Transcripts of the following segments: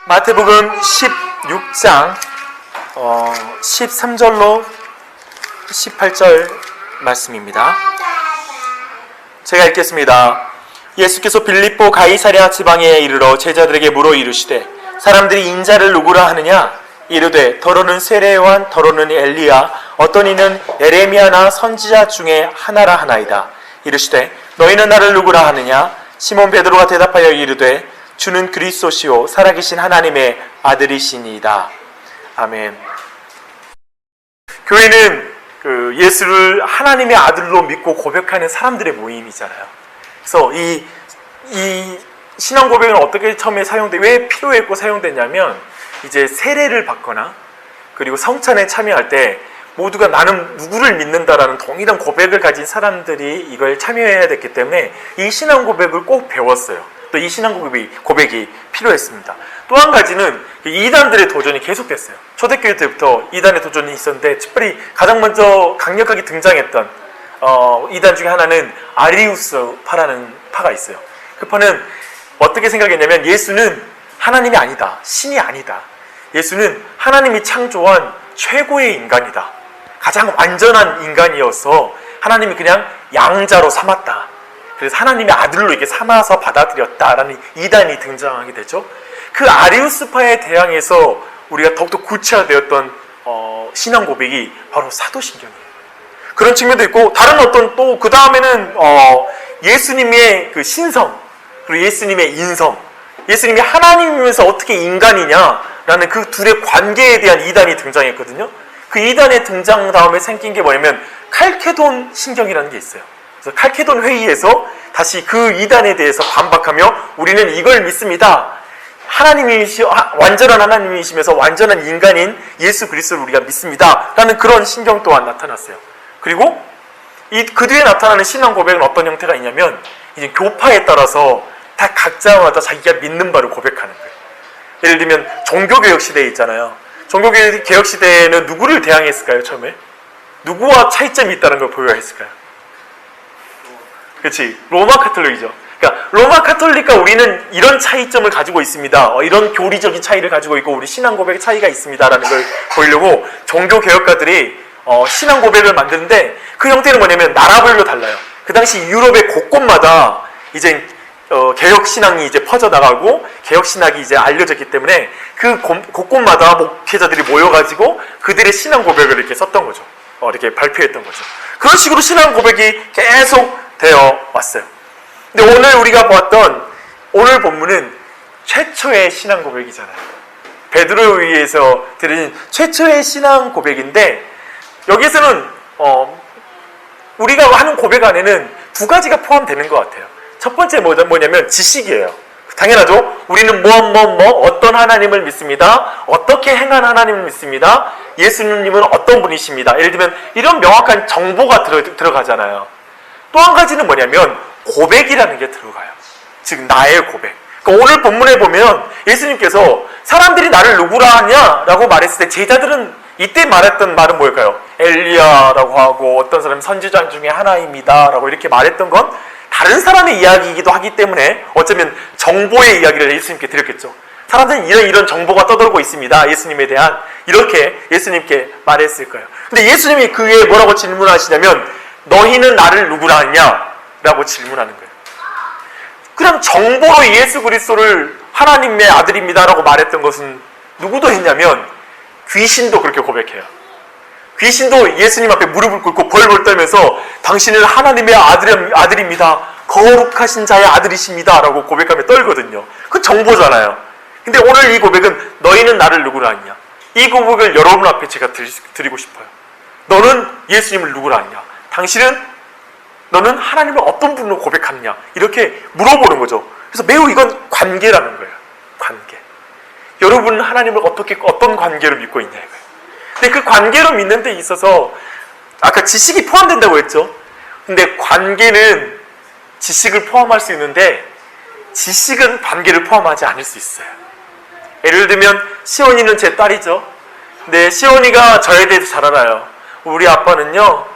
마태복음 16장 13절로 18절 말씀입니다. 제가 읽겠습니다. 예수께서 빌립보 가이사랴 지방에 이르러 제자들에게 물어 이르시되 사람들이 인자를 누구라 하느냐? 이르되 더러는 세례요한, 더러는 엘리야, 어떤 이는 에레미야나 선지자 중에 하나라 하나이다. 이르시되 너희는 나를 누구라 하느냐? 시몬 베드로가 대답하여 이르되 주는 그리스도시요 살아계신 하나님의 아들이시니이다. 아멘. 교회는 예수를 하나님의 아들로 믿고 고백하는 사람들의 모임이잖아요. 그래서 이 신앙 고백은 어떻게 처음에 왜 필요했고 사용됐냐면, 이제 세례를 받거나 그리고 성찬에 참여할 때 모두가 나는 누구를 믿는다라는 동일한 고백을 가진 사람들이 이걸 참여해야 됐기 때문에 이 신앙 고백을 꼭 배웠어요. 또 이 신앙 고백이 필요했습니다. 또 한 가지는 이단들의 도전이 계속됐어요. 초대교회 때부터 이단의 도전이 있었는데, 특별히 가장 먼저 강력하게 등장했던 이단 중에 하나는 아리우스파라는 파가 있어요. 그 파는 어떻게 생각했냐면, 예수는 하나님이 아니다, 신이 아니다. 예수는 하나님이 창조한 최고의 인간이다. 가장 완전한 인간이어서 하나님이 그냥 양자로 삼았다. 그래서 하나님의 아들로 이렇게 삼아서 받아들였다라는 이단이 등장하게 되죠. 그 아리우스파에 대항해서 우리가 더욱더 구체화되었던 신앙 고백이 바로 사도신경이에요. 그런 측면도 있고, 다른 어떤 또 그 다음에는 예수님의 그 신성, 그리고 예수님의 인성, 예수님이 하나님이면서 어떻게 인간이냐라는 그 둘의 관계에 대한 이단이 등장했거든요. 그 이단의 등장 다음에 생긴 게 뭐냐면 칼케돈 신경이라는 게 있어요. 그래서 칼케돈 회의에서 다시 그 이단에 대해서 반박하며 우리는 이걸 믿습니다. 완전한 하나님이시면서 완전한 인간인 예수 그리스도를 우리가 믿습니다. 라는 그런 신경 또한 나타났어요. 그리고 그 뒤에 나타나는 신앙 고백은 어떤 형태가 있냐면, 이제 교파에 따라서 다 각자마다 자기가 믿는 바를 고백하는 거예요. 예를 들면 종교개혁 시대에 있잖아요. 종교개혁 시대에는 누구를 대항했을까요? 처음에 누구와 차이점이 있다는 걸 보여했을까요? 그렇지, 로마 카톨릭이죠. 그러니까 로마 카톨릭과 우리는 이런 차이점을 가지고 있습니다. 이런 교리적인 차이를 가지고 있고 우리 신앙 고백의 차이가 있습니다라는 걸 보이려고 종교개혁가들이 신앙 고백을 만드는데, 그 형태는 뭐냐면 나라별로 달라요. 그 당시 유럽의 곳곳마다 이제 개혁 신앙이 이제 퍼져 나가고 개혁 신학이 이제 알려졌기 때문에 그 곳곳마다 목회자들이 모여가지고 그들의 신앙 고백을 이렇게 썼던 거죠. 이렇게 발표했던 거죠. 그런 식으로 신앙 고백이 계속 되어 왔어요. 근데 오늘 우리가 보았던 오늘 본문은 최초의 신앙 고백이잖아요. 베드로에 의해서 드려진 최초의 신앙 고백인데, 여기에서는 우리가 하는 고백 안에는 두 가지가 포함되는 것 같아요. 첫 번째 뭐냐면 지식이에요. 당연하죠. 우리는 어떤 하나님을 믿습니다. 어떻게 행한 하나님을 믿습니다. 예수님은 어떤 분이십니다. 예를 들면 이런 명확한 정보가 들어가잖아요. 또 한 가지는 뭐냐면 고백이라는 게 들어가요. 즉 나의 고백. 그러니까 오늘 본문에 보면 예수님께서 사람들이 나를 누구라 하냐라고 말했을 때 제자들은 이때 말했던 말은 뭘까요? 엘리야라고 하고 어떤 사람은 선지자 중에 하나입니다 라고 이렇게 말했던 건 다른 사람의 이야기이기도 하기 때문에 어쩌면 정보의 이야기를 예수님께 드렸겠죠. 사람들은 이런 정보가 떠돌고 있습니다, 예수님에 대한, 이렇게 예수님께 말했을 거예요. 근데 예수님이 그에 뭐라고 질문하시냐면 너희는 나를 누구라 하냐? 라고 질문하는 거예요. 그냥 정보로 예수 그리스도를 하나님의 아들입니다 라고 말했던 것은 누구도 했냐면 귀신도 그렇게 고백해요. 귀신도 예수님 앞에 무릎을 꿇고 벌벌 떨면서 당신은 하나님의 아들입니다, 거룩하신 자의 아들이십니다 라고 고백하며 떨거든요. 그건 정보잖아요. 근데 오늘 이 고백은 너희는 나를 누구라 하냐? 이 고백을 여러분 앞에 제가 드리고 싶어요. 너는 예수님을 누구라 하냐? 너는 하나님을 어떤 분으로 고백하느냐? 이렇게 물어보는 거죠. 그래서 매우 이건 관계라는 거예요. 관계. 여러분은 하나님을 어떤 관계로 믿고 있냐 이거예요. 근데 그 관계로 믿는 데 있어서 아까 지식이 포함된다고 했죠. 근데 관계는 지식을 포함할 수 있는데 지식은 관계를 포함하지 않을 수 있어요. 예를 들면 시온이는 제 딸이죠. 근데 시온이가 저에 대해서 잘 알아요. 우리 아빠는요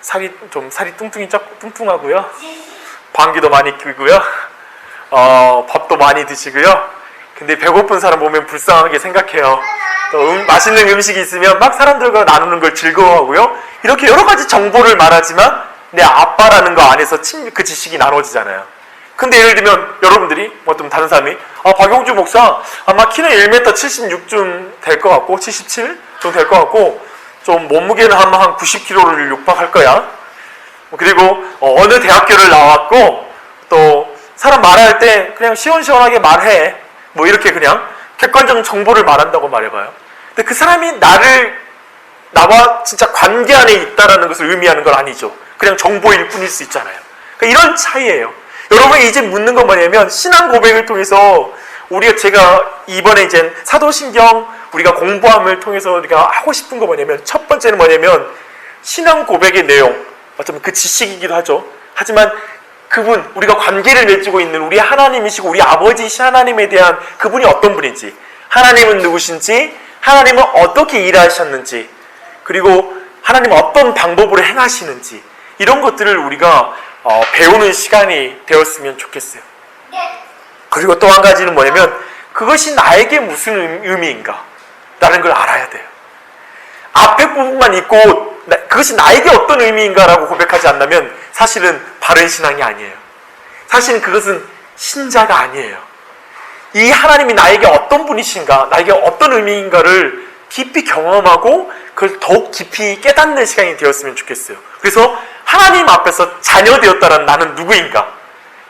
살이 뚱뚱하고요, 방귀도 많이 뀌고요, 밥도 많이 드시고요, 근데 배고픈 사람 보면 불쌍하게 생각해요. 또 맛있는 음식이 있으면 막 사람들과 나누는 걸 즐거워하고요. 이렇게 여러 가지 정보를 말하지만 내 아빠라는 거 안에서 그 지식이 나눠지잖아요. 근데 예를 들면 여러분들이 어떤 다른 사람이 박용주 목사 아마 키는 1m 76쯤 될 것 같고 77 정도 될 것 같고 좀 몸무게는 한 90kg를 육박할 거야. 그리고 어느 대학교를 나왔고 또 사람 말할 때 그냥 시원시원하게 말해. 뭐 이렇게 그냥 객관적인 정보를 말한다고 말해봐요. 근데 그 사람이 나와 진짜 관계 안에 있다라는 것을 의미하는 건 아니죠. 그냥 정보일 뿐일 수 있잖아요. 그러니까 이런 차이예요. 여러분이 이제 묻는 건 뭐냐면 신앙 고백을 통해서 제가 이번에 이제 사도신경 우리가 공부함을 통해서 우리가 하고 싶은 거 뭐냐면 첫 번째는 뭐냐면 신앙 고백의 내용 어쩌면 그 지식이기도 하죠. 하지만 그분 우리가 관계를 맺고 있는 우리 하나님이시고 우리 아버지이신 하나님에 대한 그분이 어떤 분인지 하나님은 누구신지 하나님은 어떻게 일하셨는지 그리고 하나님은 어떤 방법으로 행하시는지 이런 것들을 우리가 배우는 시간이 되었으면 좋겠어요. 그리고 또 한 가지는 뭐냐면 그것이 나에게 무슨 의미인가 라는 걸 알아야 돼요. 앞에 부분만 있고 그것이 나에게 어떤 의미인가라고 고백하지 않다면 사실은 바른 신앙이 아니에요. 사실은 그것은 신자가 아니에요. 이 하나님이 나에게 어떤 분이신가 나에게 어떤 의미인가를 깊이 경험하고 그걸 더욱 깊이 깨닫는 시간이 되었으면 좋겠어요. 그래서 하나님 앞에서 자녀 되었다는 나는 누구인가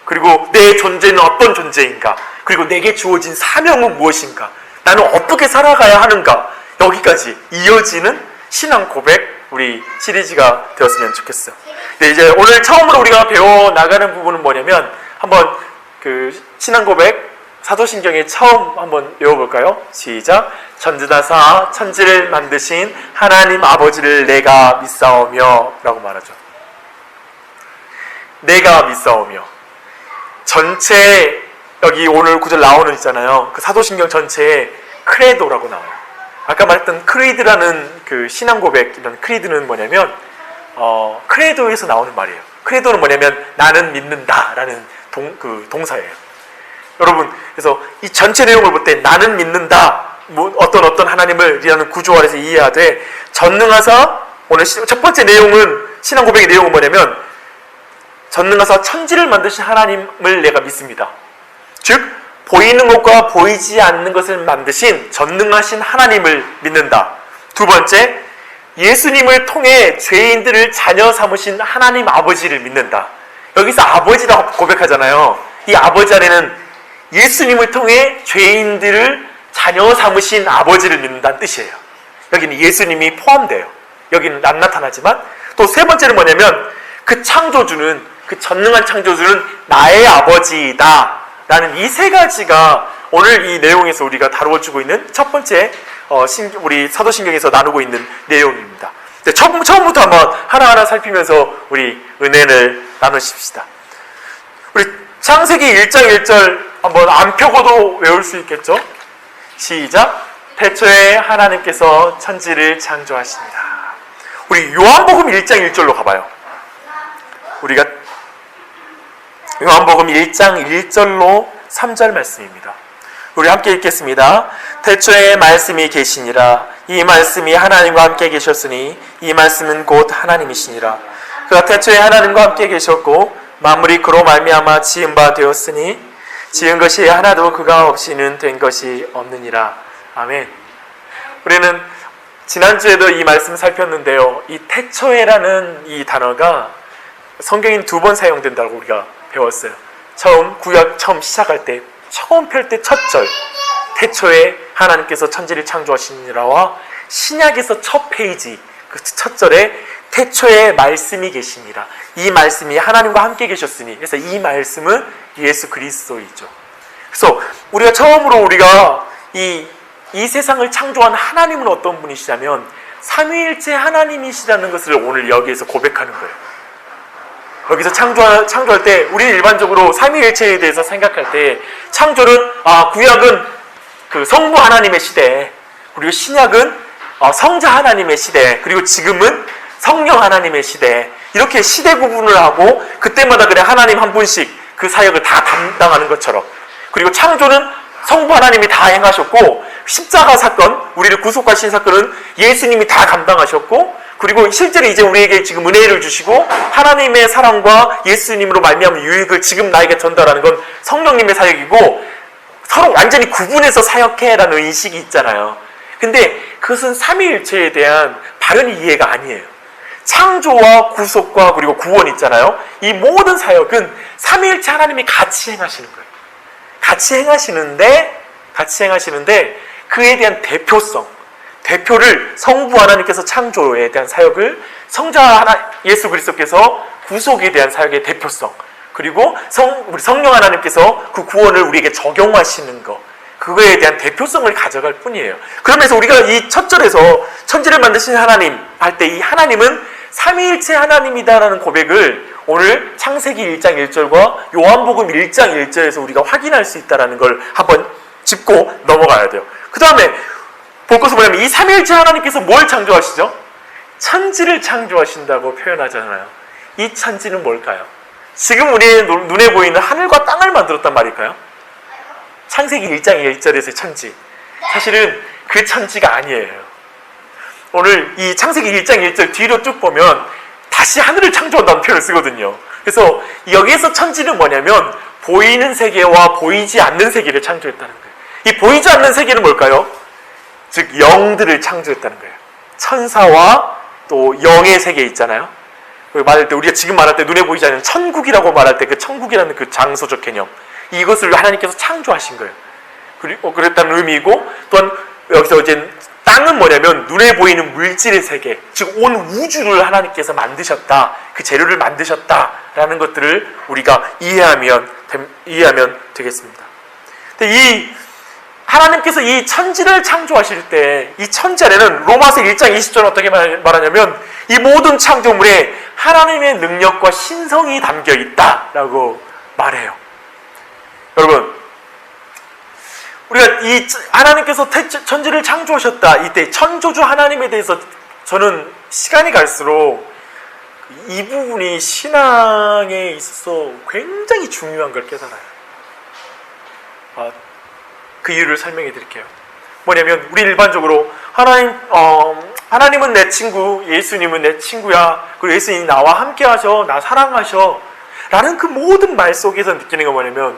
그리고 내 존재는 어떤 존재인가 그리고 내게 주어진 사명은 무엇인가 나는 어떻게 살아가야 하는가 여기까지 이어지는 신앙 고백 우리 시리즈가 되었으면 좋겠어요. 근데 이제 오늘 처음으로 우리가 배워나가는 부분은 뭐냐면 한번 그 신앙 고백 사도신경에 처음 한번 외워볼까요? 시작. 전지다사 천지를 만드신 하나님 아버지를 내가 믿사오며 라고 말하죠. 내가 믿사오며 전체 여기 오늘 구절 나오는 있잖아요. 그 사도신경 전체에 크레도라고 나와요. 아까 말했던 크리드라는 그 신앙 고백 이런 크리드는 뭐냐면 크레도에서 나오는 말이에요. 크레도는 뭐냐면 나는 믿는다라는 동사예요. 여러분 그래서 이 전체 내용을 볼 때 나는 믿는다 어떤 하나님을 이라는 구조 아래서 이해하되 전능하사 오늘 첫 번째 내용은 신앙 고백의 내용은 뭐냐면 전능하사 천지를 만드신 하나님을 내가 믿습니다. 즉 보이는 것과 보이지 않는 것을 만드신 전능하신 하나님을 믿는다. 두 번째 예수님을 통해 죄인들을 자녀 삼으신 하나님 아버지를 믿는다. 여기서 아버지라고 고백하잖아요. 이 아버지 안에는 예수님을 통해 죄인들을 자녀 삼으신 아버지를 믿는다는 뜻이에요. 여기는 예수님이 포함돼요. 여기는 안 나타나지만 또 세 번째는 뭐냐면 그 창조주는 그 전능한 창조주는 나의 아버지이다 라는 이 세 가지가 오늘 이 내용에서 우리가 다루어주고 있는 첫 번째 우리 사도신경에서 나누고 있는 내용입니다. 처음부터 한번 하나하나 살피면서 우리 은혜를 나누십시다. 우리 창세기 1장 1절 한번 안 펴고도 외울 수 있겠죠? 시작. 태초에 하나님께서 천지를 창조하십니다. 우리 요한복음 1장 1절로 가봐요. 우리가 요한복음 1장 1절로 3절 말씀입니다. 우리 함께 읽겠습니다. 태초에 말씀이 계시니라. 이 말씀이 하나님과 함께 계셨으니 이 말씀은 곧 하나님이시니라. 그가 태초에 하나님과 함께 계셨고 만물이 그로 말미암아 지은 바 되었으니 지은 것이 하나도 그가 없이는 된 것이 없느니라. 아멘. 우리는 지난주에도 이 말씀 살폈는데요. 이 태초에라는 이 단어가 성경인 2번 사용된다고 우리가 배웠어요. 구약 처음 시작할 때 처음 펼 때 첫 절 태초에 하나님께서 천지를 창조하시니라와 신약에서 첫 페이지 그 첫 절에 태초에 말씀이 계시니라. 이 말씀이 하나님과 함께 계셨으니 그래서 이 말씀은 예수 그리스도이죠. 그래서 우리가 처음으로 우리가 이 세상을 창조한 하나님은 어떤 분이시냐면 삼위일체 하나님이시라는 것을 오늘 여기에서 고백하는 거예요. 여기서 창조할 때 우리는 일반적으로 삼위일체에 대해서 생각할 때 창조는 구약은 그 성부 하나님의 시대, 그리고 신약은 성자 하나님의 시대, 그리고 지금은 성령 하나님의 시대, 이렇게 시대 구분을 하고 그때마다 그래 하나님 한 분씩 그 사역을 다 담당하는 것처럼, 그리고 창조는 성부 하나님이 다 행하셨고, 십자가 사건, 우리를 구속하신 사건은 예수님이 다 감당하셨고, 그리고 실제로 이제 우리에게 지금 은혜를 주시고 하나님의 사랑과 예수님으로 말미암은 유익을 지금 나에게 전달하는 건 성령님의 사역이고, 서로 완전히 구분해서 사역해라는 의식이 있잖아요. 근데 그것은 삼위일체에 대한 바른 이해가 아니에요. 창조와 구속과 그리고 구원 있잖아요. 이 모든 사역은 삼위일체 하나님이 같이 행하시는 거예요. 같이 행하시는데 그에 대한 대표를 성부 하나님께서 창조에 대한 사역을, 성자 예수 그리스도께서 구속에 대한 사역의 대표성, 그리고 우리 성령 하나님께서 그 구원을 우리에게 적용하시는 것, 그거에 대한 대표성을 가져갈 뿐이에요. 그러면서 우리가 이 첫 절에서 천지를 만드신 하나님 할 때 이 하나님은 삼위일체 하나님이다라는 고백을 오늘 창세기 1장 1절과 요한복음 1장 1절에서 우리가 확인할 수 있다는 걸 한번 짚고 넘어가야 돼요. 그 다음에 볼 것은 뭐냐면 이 삼위일체 하나님께서 뭘 창조하시죠? 천지를 창조하신다고 표현하잖아요. 이 천지는 뭘까요? 지금 우리의 눈에 보이는 하늘과 땅을 만들었단 말일까요? 창세기 1장 1절에서의 천지, 사실은 그 천지가 아니에요. 오늘 이 창세기 1장 1절 뒤로 쭉 보면 다시 하늘을 창조한다는 표현을 쓰거든요. 그래서 여기에서 천지는 뭐냐면 보이는 세계와 보이지 않는 세계를 창조했다는 거예요. 이 보이지 않는 세계는 뭘까요? 즉 영들을 창조했다는 거예요. 천사와 또 영의 세계 있잖아요. 말할 때 우리가 지금 말할 때 눈에 보이지 않는 천국이라고 말할 때 그 천국이라는 그 장소적 개념, 이것을 하나님께서 창조하신 거예요. 그리고 그랬다는 의미이고, 또한 여기서 이제 땅은 뭐냐면 눈에 보이는 물질의 세계, 즉 온 우주를 하나님께서 만드셨다, 그 재료를 만드셨다라는 것들을 우리가 이해하면 되겠습니다. 근데 이 하나님께서 이 천지를 창조하실 때 이 천지 안에는 로마서 1장 20절은 어떻게 말하냐면 이 모든 창조물에 하나님의 능력과 신성이 담겨 있다라고 말해요. 여러분, 우리가 이 하나님께서 천지를 창조하셨다, 이때 천조주 하나님에 대해서 저는 시간이 갈수록 이 부분이 신앙에 있어서 굉장히 중요한 걸 깨달아요. 그 이유를 설명해 드릴게요. 뭐냐면 우리 일반적으로 하나님은 내 친구, 예수님은 내 친구야, 그리고 예수님이 나와 함께 하셔, 나 사랑하셔 라는 그 모든 말 속에서 느끼는 건 뭐냐면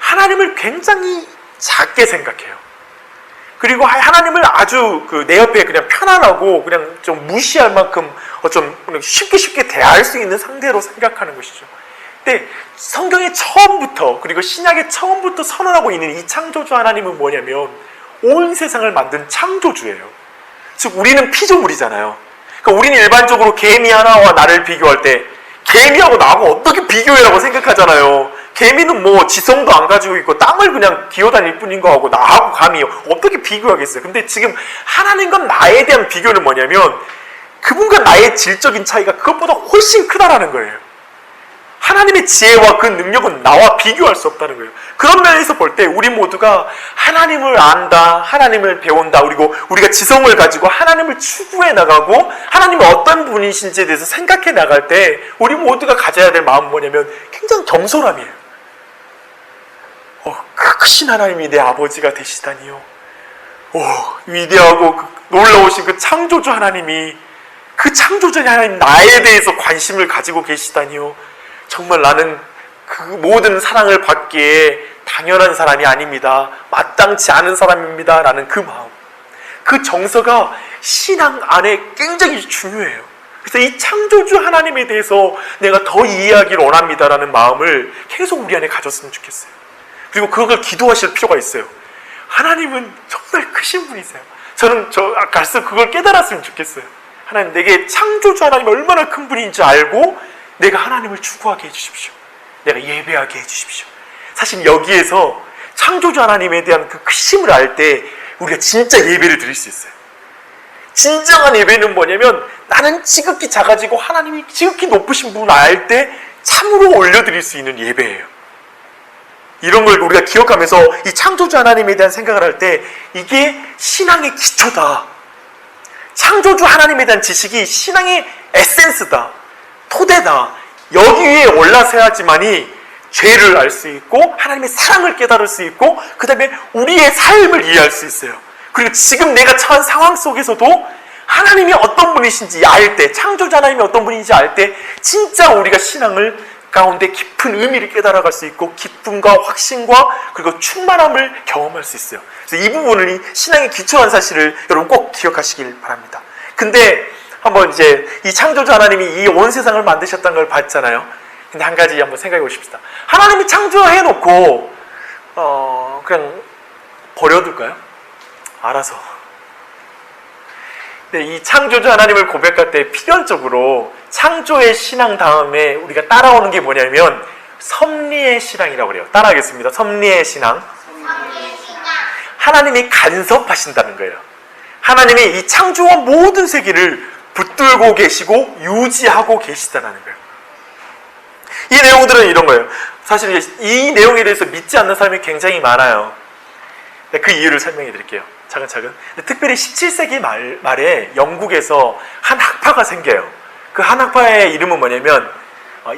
하나님을 굉장히 작게 생각해요. 그리고 하나님을 아주 내 옆에 그냥 편안하고 그냥 좀 무시할 만큼 좀 쉽게 대할 수 있는 상대로 생각하는 것이죠. 근데 성경의 처음부터, 그리고 신약의 처음부터 선언하고 있는 이 창조주 하나님은 뭐냐면 온 세상을 만든 창조주예요. 즉 우리는 피조물이잖아요. 그러니까 우리는 일반적으로 개미 하나와 나를 비교할 때 개미하고 나하고 어떻게 비교해라고 생각하잖아요. 개미는 뭐 지성도 안 가지고 있고 땅을 그냥 기어다닐 뿐인 거하고 나하고 감히 어떻게 비교하겠어요. 근데 지금 하나님과 나에 대한 비교는 뭐냐면 그분과 나의 질적인 차이가 그것보다 훨씬 크다라는 거예요. 하나님의 지혜와 그 능력은 나와 비교할 수 없다는 거예요. 그런 면에서 볼 때 우리 모두가 하나님을 안다, 하나님을 배운다, 그리고 우리가 지성을 가지고 하나님을 추구해 나가고 하나님이 어떤 분이신지에 대해서 생각해 나갈 때 우리 모두가 가져야 될 마음은 뭐냐면 굉장히 겸손함이에요. 크신 하나님이 내 아버지가 되시다니요. 위대하고 놀라우신 그 창조주 하나님이, 그 창조주 하나님 나에 대해서 관심을 가지고 계시다니요. 정말 나는 그 모든 사랑을 받기에 당연한 사람이 아닙니다. 마땅치 않은 사람입니다. 라는 그 마음, 그 정서가 신앙 안에 굉장히 중요해요. 그래서 이 창조주 하나님에 대해서 내가 더 이해하기를 원합니다. 라는 마음을 계속 우리 안에 가졌으면 좋겠어요. 그리고 그걸 기도하실 필요가 있어요. 하나님은 정말 크신 분이세요. 저는 갈수록 그걸 깨달았으면 좋겠어요. 하나님, 내게 창조주 하나님이 얼마나 큰 분인지 알고 내가 하나님을 추구하게 해주십시오. 내가 예배하게 해주십시오. 사실 여기에서 창조주 하나님에 대한 그 크심을 알 때 우리가 진짜 예배를 드릴 수 있어요. 진정한 예배는 뭐냐면 나는 지극히 작아지고 하나님이 지극히 높으신 분을 알 때 참으로 올려드릴 수 있는 예배예요. 이런 걸 우리가 기억하면서 이 창조주 하나님에 대한 생각을 할 때 이게 신앙의 기초다. 창조주 하나님에 대한 지식이 신앙의 에센스다, 토대다. 여기 위에 올라서야지만이 죄를 알 수 있고 하나님의 사랑을 깨달을 수 있고 그 다음에 우리의 삶을 이해할 수 있어요. 그리고 지금 내가 처한 상황 속에서도 하나님이 어떤 분이신지 알 때, 창조자 하나님이 어떤 분인지 알 때 진짜 우리가 신앙을 가운데 깊은 의미를 깨달아갈 수 있고 기쁨과 확신과 그리고 충만함을 경험할 수 있어요. 그래서 이 부분을 신앙의 기초한 사실을 여러분 꼭 기억하시길 바랍니다. 근데 한번 이제 이 창조자 하나님이 이 온 세상을 만드셨다는 걸 봤잖아요. 근데 한 가지 한번 생각해 보십시다. 하나님이 창조해놓고 그냥 버려둘까요? 알아서. 근데 이 창조자 하나님을 고백할 때 필연적으로 창조의 신앙 다음에 우리가 따라오는 게 뭐냐면 섭리의 신앙이라고 그래요. 따라하겠습니다. 섭리의 신앙. 하나님이 간섭하신다는 거예요. 하나님이 이 창조와 모든 세계를 붙들고 계시고 유지하고 계시다는 거예요. 이 내용들은 이런 거예요. 사실 이 내용에 대해서 믿지 않는 사람이 굉장히 많아요. 그 이유를 설명해 드릴게요. 차근차근. 특별히 17세기 말에 영국에서 한 학파가 생겨요. 그 한 학파의 이름은 뭐냐면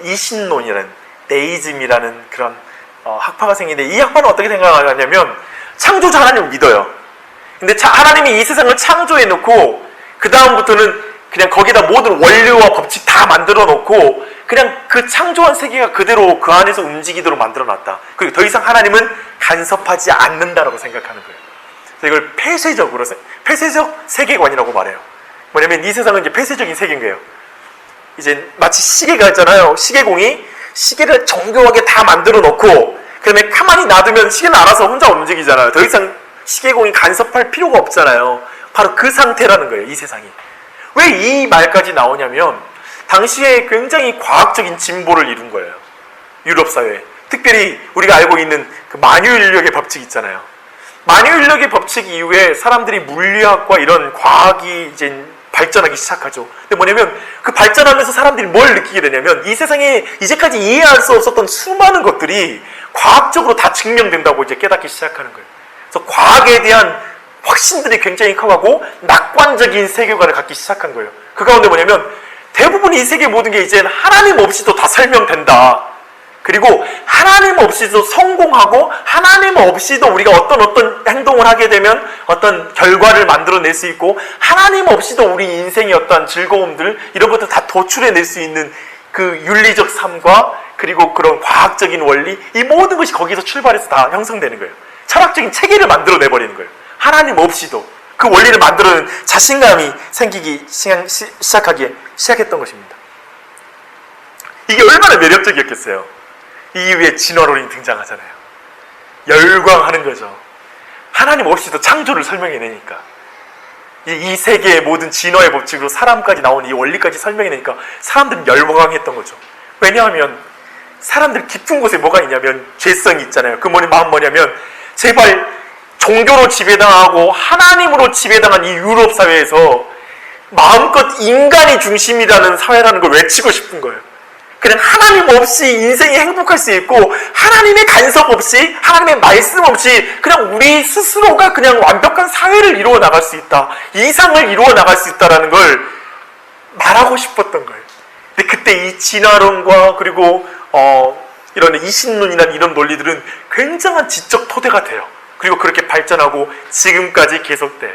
이신론이라는 데이즘이라는 그런 학파가 생기는데 이 학파는 어떻게 생각하냐면 창조자 하나님을 믿어요. 근데 하나님이 이 세상을 창조해 놓고 그 다음부터는 그냥 거기다 모든 원리와 법칙 다 만들어 놓고 그냥 그 창조한 세계가 그대로 그 안에서 움직이도록 만들어 놨다. 그리고 더 이상 하나님은 간섭하지 않는다라고 생각하는 거예요. 그래서 이걸 폐쇄적 세계관이라고 말해요. 뭐냐면 이 세상은 이제 폐쇄적인 세계인 거예요. 이제 마치 시계가 있잖아요. 시계공이 시계를 정교하게 다 만들어 놓고 그다음에 가만히 놔두면 시계는 알아서 혼자 움직이잖아요. 더 이상 시계공이 간섭할 필요가 없잖아요. 바로 그 상태라는 거예요. 이 세상이. 왜 이 말까지 나오냐면 당시에 굉장히 과학적인 진보를 이룬 거예요. 유럽 사회에. 특별히 우리가 알고 있는 그 만유인력의 법칙 있잖아요. 만유인력의 법칙 이후에 사람들이 물리학과 이런 과학이 이제 발전하기 시작하죠. 근데 뭐냐면 그 발전하면서 사람들이 뭘 느끼게 되냐면 이 세상에 이제까지 이해할 수 없었던 수많은 것들이 과학적으로 다 증명된다고 이제 깨닫기 시작하는 거예요. 그래서 과학에 대한 확신들이 굉장히 커가고 낙관적인 세계관을 갖기 시작한 거예요. 그 가운데 뭐냐면 대부분 이 세계 모든 게 이제 하나님 없이도 다 설명된다. 그리고 하나님 없이도 성공하고 하나님 없이도 우리가 어떤 행동을 하게 되면 어떤 결과를 만들어낼 수 있고 하나님 없이도 우리 인생의 어떤 즐거움들 이런 것들 다 도출해낼 수 있는 그 윤리적 삶과 그리고 그런 과학적인 원리 이 모든 것이 거기서 출발해서 다 형성되는 거예요. 철학적인 체계를 만들어내버리는 거예요. 하나님 없이도 그 원리를 만들어낸 자신감이 생기기 시작했던 것입니다. 이게 얼마나 매력적이었겠어요. 이후에 진화론이 등장하잖아요. 열광하는 거죠. 하나님 없이도 창조를 설명해내니까. 이 세계의 모든 진화의 법칙으로 사람까지 나온 이 원리까지 설명해내니까 사람들은 열광했던 거죠. 왜냐하면 사람들 깊은 곳에 뭐가 있냐면 죄성이 있잖아요. 그 마음 뭐냐면 제발 종교로 지배당하고 하나님으로 지배당한 이 유럽 사회에서 마음껏 인간이 중심이라는 사회라는 걸 외치고 싶은 거예요. 그냥 하나님 없이 인생이 행복할 수 있고 하나님의 간섭 없이 하나님의 말씀 없이 그냥 우리 스스로가 그냥 완벽한 사회를 이루어 나갈 수 있다. 이상을 이루어 나갈 수 있다라는 걸 말하고 싶었던 거예요. 근데 그때 이 진화론과 그리고 이런 이신론이라는 이런 논리들은 굉장한 지적 토대가 돼요. 그리고 그렇게 발전하고 지금까지 계속돼요.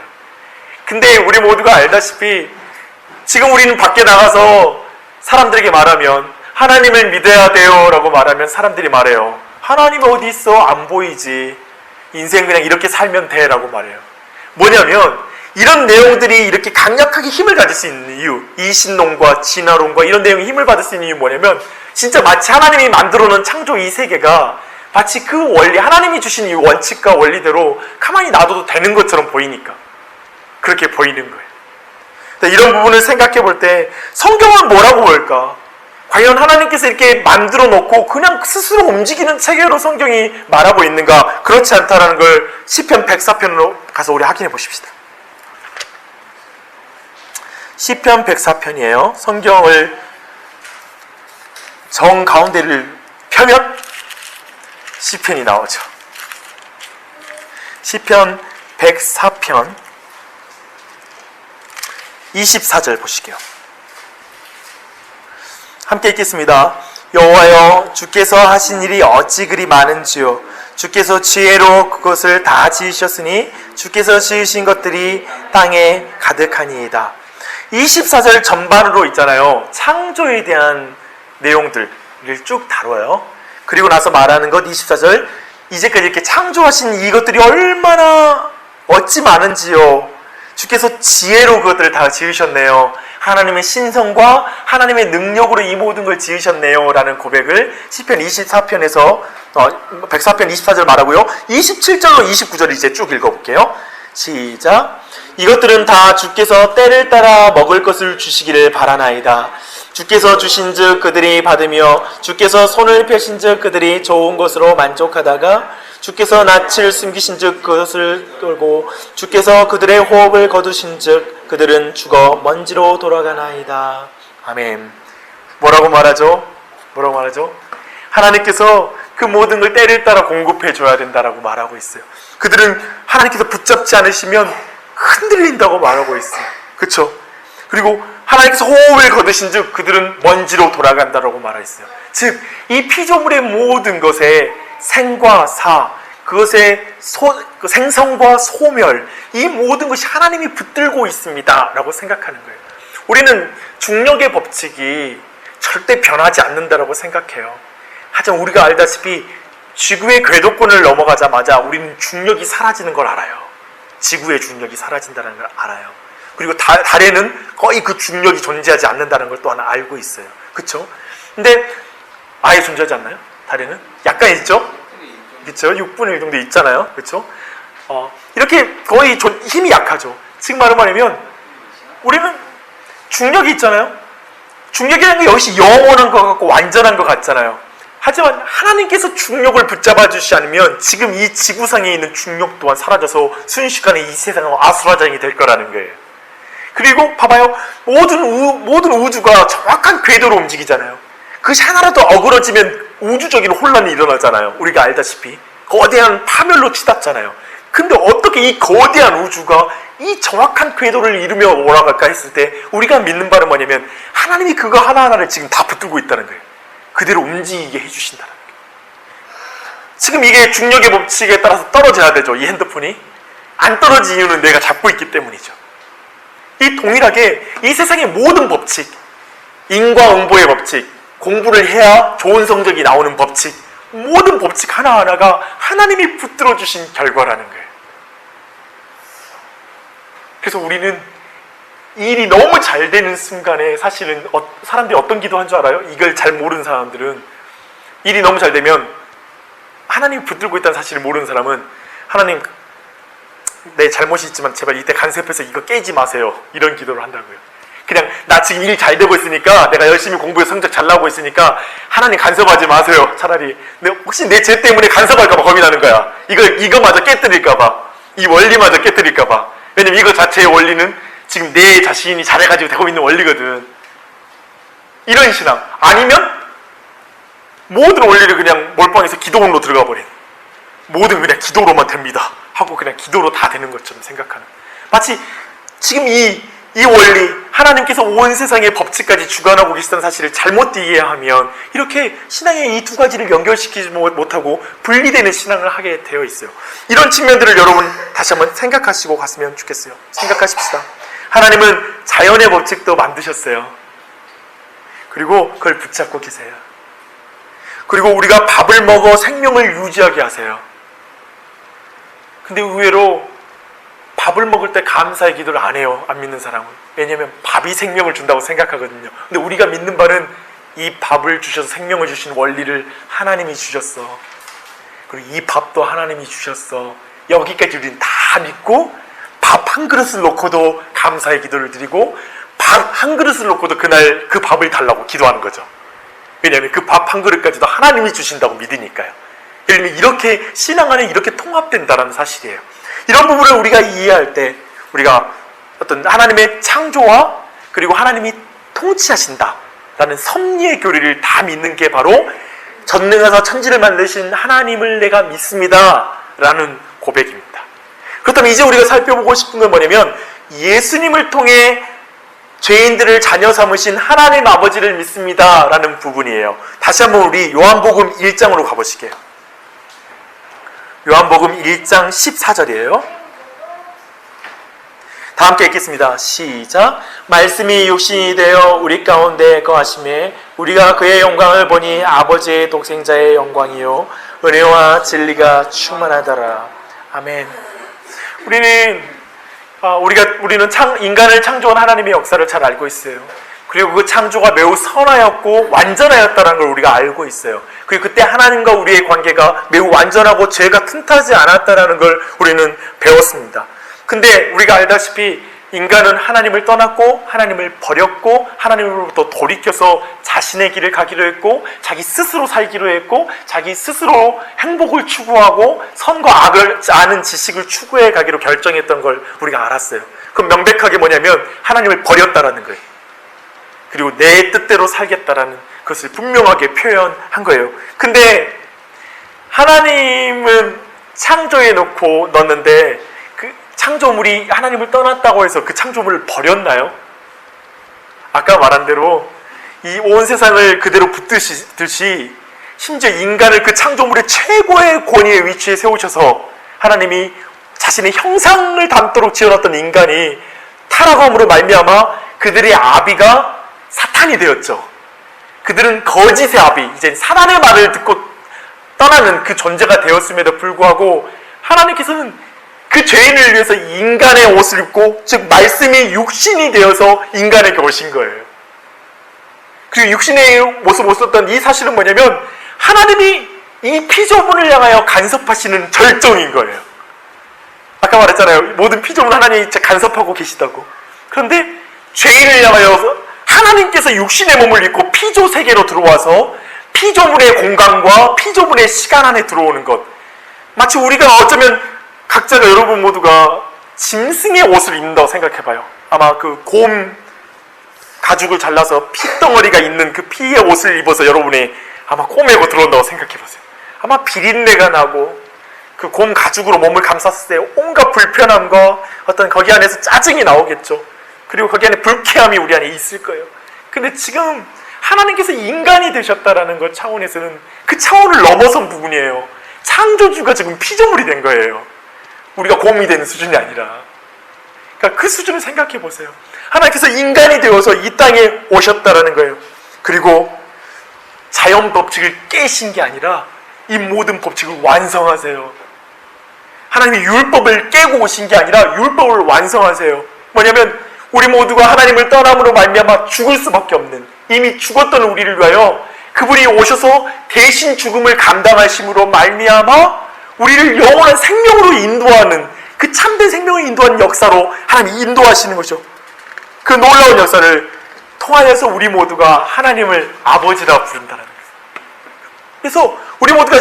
근데 우리 모두가 알다시피 지금 우리는 밖에 나가서 사람들에게 말하면 하나님을 믿어야 돼요 라고 말하면 사람들이 말해요. 하나님 어디 있어? 안 보이지. 인생 그냥 이렇게 살면 돼 라고 말해요. 뭐냐면 이런 내용들이 이렇게 강력하게 힘을 가질 수 있는 이유, 이신론과 진화론과 이런 내용이 힘을 받을 수 있는 이유 뭐냐면 진짜 마치 하나님이 만들어 놓은 창조 이 세계가 마치 그 원리, 하나님이 주신 이 원칙과 원리대로 가만히 놔둬도 되는 것처럼 보이니까 그렇게 보이는 거예요. 이런 부분을 생각해 볼 때 성경은 뭐라고 볼까? 과연 하나님께서 이렇게 만들어 놓고 그냥 스스로 움직이는 체계로 성경이 말하고 있는가? 그렇지 않다는 걸 시편 104편으로 가서 우리 확인해 보십시다. 시편 104편이에요. 성경을 정 가운데를 펴면 시편이 나오죠. 시편 104편 24절 보시게요. 함께 읽겠습니다. 여호와여, 주께서 하신 일이 어찌 그리 많은지요. 주께서 지혜로 그것을 다 지으셨으니 주께서 지으신 것들이 땅에 가득하니이다. 24절 전반으로 있잖아요. 창조에 대한 내용들을 쭉 다뤄요. 그리고 나서 말하는 것 24절, 이제까지 이렇게 창조하신 이것들이 얼마나 어찌 많은지요. 주께서 지혜로 그것들을 다 지으셨네요. 하나님의 신성과 하나님의 능력으로 이 모든 걸 지으셨네요 라는 고백을 시편 24편에서 104편 24절 말하고요. 27절로 29절 이제 쭉 읽어볼게요. 시작. 이것들은 다 주께서 때를 따라 먹을 것을 주시기를 바라나이다. 주께서 주신즉 그들이 받으며 주께서 손을 펴신즉 그들이 좋은 것으로 만족하다가 주께서 낯을 숨기신즉 그것을 끌고 주께서 그들의 호흡을 거두신즉 그들은 죽어 먼지로 돌아가나이다. 아멘. 뭐라고 말하죠? 하나님께서 그 모든 걸 때를 따라 공급해 줘야 된다라고 말하고 있어요. 그들은 하나님께서 붙잡지 않으시면 흔들린다고 말하고 있어요. 그렇죠? 그리고 하나님께서 호흡을 거두신즉 그들은 먼지로 돌아간다라고 말했어요. 즉, 이 피조물의 모든 것에 생과 사, 그것의 생성과 소멸, 이 모든 것이 하나님이 붙들고 있습니다 라고 생각하는 거예요. 우리는 중력의 법칙이 절대 변하지 않는다라고 생각해요. 하지만 우리가 알다시피 지구의 궤도권을 넘어가자마자 우리는 중력이 사라지는 걸 알아요. 지구의 중력이 사라진다는 걸 알아요. 그리고 달에는 거의 그 중력이 존재하지 않는다는 걸 또한 알고 있어요. 그렇죠? 근데 아예 존재하지 않나요? 달에는? 약간 있죠? 그렇죠? 6분의 1 정도 있잖아요. 그렇죠? 이렇게 거의 힘이 약하죠. 즉 말하면 우리는 중력이 있잖아요. 중력이라는 게 역시 영원한 것 같고 완전한 것 같잖아요. 하지만 하나님께서 중력을 붙잡아 주시지 않으면 지금 이 지구상에 있는 중력 또한 사라져서 순식간에 이 세상은 아수라장이 될 거라는 거예요. 그리고 봐봐요. 모든 우주가 정확한 궤도로 움직이잖아요. 그것이 하나라도 어그러지면 우주적인 혼란이 일어나잖아요. 우리가 알다시피 거대한 파멸로 치닫잖아요. 근데 어떻게 이 거대한 우주가 이 정확한 궤도를 이루며 올라갈까 했을 때 우리가 믿는 바는 뭐냐면 하나님이 그거 하나하나를 지금 다 붙들고 있다는 거예요. 그대로 움직이게 해주신다는 거예요. 지금 이게 중력의 법칙에 따라서 떨어져야 되죠. 이 핸드폰이 안 떨어진 이유는 내가 잡고 있기 때문이죠. 이 동일하게 이 세상의 모든 법칙, 인과응보의 법칙, 공부를 해야 좋은 성적이 나오는 법칙, 모든 법칙 하나하나가 하나님이 붙들어 주신 결과라는 거예요. 그래서 우리는 일이 너무 잘 되는 순간에 사실은 사람들이 어떤 기도한 줄 알아요? 이걸 잘 모르는 사람들은 일이 너무 잘 되면 하나님이 붙들고 있다는 사실을 모르는 사람은 하나님, 내 잘못이 있지만 제발 이때 간섭해서 이거 깨지 마세요. 이런 기도를 한다고요. 그냥 나 지금 일 잘 되고 있으니까 내가 열심히 공부해 성적 잘 나오고 있으니까 하나님 간섭하지 마세요. 차라리 혹시 내 죄 때문에 간섭할까봐 겁이 나는 거야. 이거마저 깨뜨릴까봐, 이 원리마저 깨뜨릴까봐. 왜냐면 이거 자체의 원리는 지금 내 자신이 잘해가지고 되고 있는 원리거든. 이런 신앙. 아니면 모든 원리를 그냥 몰빵해서 기도원으로 들어가 버린, 모든 그냥 기도로만 됩니다 하고 그냥 기도로 다 되는 것처럼 생각하는, 마치 지금 이 원리, 하나님께서 온 세상의 법칙까지 주관하고 계시다는 사실을 잘못 이해하면 이렇게 신앙의 이 두 가지를 연결시키지 못하고 분리되는 신앙을 하게 되어 있어요. 이런 측면들을 여러분 다시 한번 생각하시고 갔으면 좋겠어요. 생각하십시다. 하나님은 자연의 법칙도 만드셨어요. 그리고 그걸 붙잡고 계세요. 그리고 우리가 밥을 먹어 생명을 유지하게 하세요. 근데 의외로 밥을 먹을 때 감사의 기도를 안 해요. 안 믿는 사람은. 왜냐하면 밥이 생명을 준다고 생각하거든요. 근데 우리가 믿는 바는 이 밥을 주셔서 생명을 주신 원리를 하나님이 주셨어. 그리고 이 밥도 하나님이 주셨어. 여기까지 우리는 다 믿고 밥 한 그릇을 놓고도 감사의 기도를 드리고 밥 한 그릇을 놓고도 그날 그 밥을 달라고 기도하는 거죠. 왜냐하면 그 밥 한 그릇까지도 하나님이 주신다고 믿으니까요. 예를 들면 이렇게 신앙 안에 이렇게 통합된다는 사실이에요. 이런 부분을 우리가 이해할 때 우리가 어떤 하나님의 창조와 그리고 하나님이 통치하신다라는 섭리의 교리를 다 믿는 게 바로 전능하사 천지를 만드신 하나님을 내가 믿습니다 라는 고백입니다. 그렇다면 이제 우리가 살펴보고 싶은 건 뭐냐면 예수님을 통해 죄인들을 자녀 삼으신 하나님 아버지를 믿습니다 라는 부분이에요. 다시 한번 우리 요한복음 1장으로 가보실게요. 요한복음 1장 14절이에요. 다 함께 읽겠습니다. 시작. 말씀이 육신이 되어 우리 가운데 거하심에 우리가 그의 영광을 보니 아버지의 독생자의 영광이요 은혜와 진리가 충만하더라. 아멘. 우리는 인간을 창조한 하나님의 역사를 잘 알고 있어요. 그리고 그 창조가 매우 선하였고 완전하였다는 걸 우리가 알고 있어요. 그리고 그때 하나님과 우리의 관계가 매우 완전하고 죄가 틈타지 않았다는 걸 우리는 배웠습니다. 근데 우리가 알다시피 인간은 하나님을 떠났고 하나님을 버렸고 하나님으로부터 돌이켜서 자신의 길을 가기로 했고 자기 스스로 살기로 했고 자기 스스로 행복을 추구하고 선과 악을 아는 지식을 추구해 가기로 결정했던 걸 우리가 알았어요. 그럼 명백하게 뭐냐면 하나님을 버렸다라는 거예요. 그리고 내 뜻대로 살겠다라는 것을 분명하게 표현한 거예요. 근데 하나님은 창조해 놓고 넣었는데 그 창조물이 하나님을 떠났다고 해서 그 창조물을 버렸나요? 아까 말한 대로 이 온 세상을 그대로 붙드시 심지어 인간을 그 창조물의 최고의 권위의 위치에 세우셔서 하나님이 자신의 형상을 담도록 지어놨던 인간이 타락함으로 말미암아 그들의 아비가 사탄이 되었죠. 그들은 거짓의 아비, 이제 사단의 말을 듣고 떠나는 그 존재가 되었음에도 불구하고 하나님께서는 그 죄인을 위해서 인간의 옷을 입고, 즉 말씀이 육신이 되어서 인간에게 오신 거예요. 그리고 육신의 모습을 썼던 이 사실은 뭐냐면 하나님이 이 피조물을 향하여 간섭하시는 절정인 거예요. 아까 말했잖아요. 모든 피조물 하나님이 간섭하고 계시다고. 그런데 죄인을 향하여 하나님께서 육신의 몸을 입고 피조 세계로 들어와서 피조물의 공간과 피조물의 시간 안에 들어오는 것. 마치 우리가 어쩌면 각자가 여러분 모두가 짐승의 옷을 입는다고 생각해봐요. 아마 그 곰 가죽을 잘라서 핏덩어리가 있는 그 피의 옷을 입어서 여러분이 아마 꼬매고 들어온다고 생각해보세요. 아마 비린내가 나고 그 곰 가죽으로 몸을 감쌌을 때 온갖 불편함과 어떤 거기 안에서 짜증이 나오겠죠. 그리고 거기 안에 불쾌함이 우리 안에 있을 거예요. 근데 지금 하나님께서 인간이 되셨다라는 것 차원에서는 그 차원을 넘어선 부분이에요. 창조주가 지금 피조물이 된 거예요. 우리가 곰이 되는 수준이 아니라. 그러니까 그 수준을 생각해 보세요. 하나님께서 인간이 되어서 이 땅에 오셨다라는 거예요. 그리고 자연 법칙을 깨신 게 아니라 이 모든 법칙을 완성하세요. 하나님이 율법을 깨고 오신 게 아니라 율법을 완성하세요. 뭐냐면 우리 모두가 하나님을 떠남으로 말미암아 죽을 수밖에 없는, 이미 죽었던 우리를 위하여 그분이 오셔서 대신 죽음을 감당하심으로 말미암아 우리를 영원한 생명으로 인도하는, 그 참된 생명을 인도하는 역사로 하나님이 인도하시는 거죠. 그 놀라운 역사를 통하여서 우리 모두가 하나님을 아버지라 부른다는 거예요. 그래서 우리 모두가